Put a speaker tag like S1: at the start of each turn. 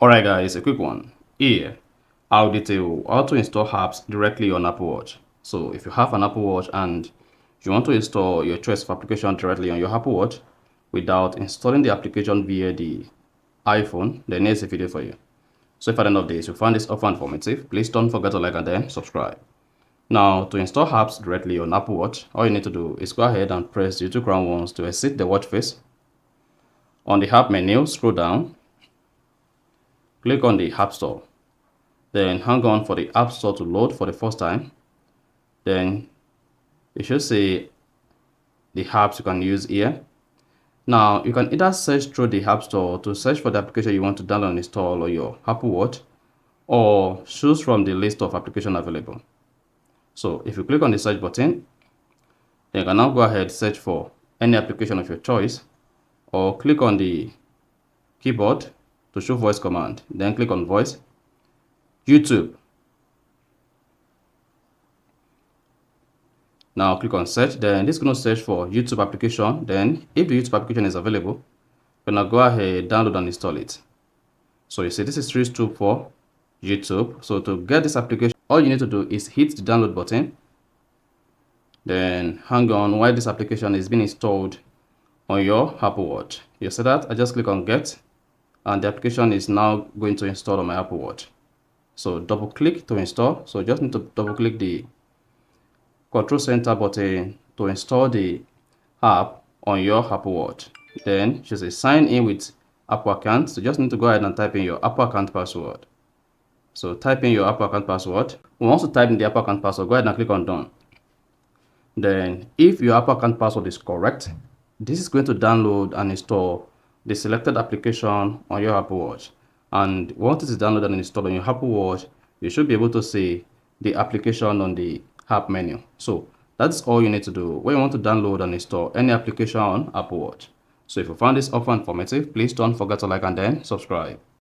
S1: Alright guys, a quick one. Here, I'll detail how to install apps directly on Apple Watch. So if you have an Apple Watch and you want to install your choice of application directly on your Apple Watch without installing the application via the iPhone, then here's a video for you. So if at the end of this you find this offer informative, please don't forget to like and then subscribe. Now, to install apps directly on Apple Watch, all you need to do is go ahead and press the two crown ones to exit the watch face. On the app menu, scroll down. Click on the App Store. Then hang on for the App Store to load for the first time. Then it should say the apps you can use here. Now, you can either search through the App Store to search for the application you want to download and install on your Apple Watch, or choose from the list of applications available. So if you click on the search button, then you can now go ahead and search for any application of your choice, or click on the keyboard to show voice command. Then click on voice, YouTube. Now click on search. Then this is going to search for YouTube application. Then if the YouTube application is available, you're going to go ahead, download and install it. So you see this is 3 for YouTube. So to get this application, all you need to do is hit the download button. Then hang on while this application is being installed on your Apple Watch. You see that? I just click on get, and the application is now going to install on my Apple Watch. So double click to install. So just need to double click the control center button to install the app on your Apple Watch. Then just say sign in with Apple account. So just need to go ahead and type in your Apple account password. So type in your Apple account password. Once you type in the Apple account password, go ahead and click on done. Then if your Apple account password is correct, this is going to download and install the selected application on your Apple Watch. And once it is downloaded and installed on your Apple Watch, you should be able to see the application on the app menu. So that's all you need to do when you want to download and install any application on Apple Watch. So if you found this offer informative, please don't forget to like and then subscribe.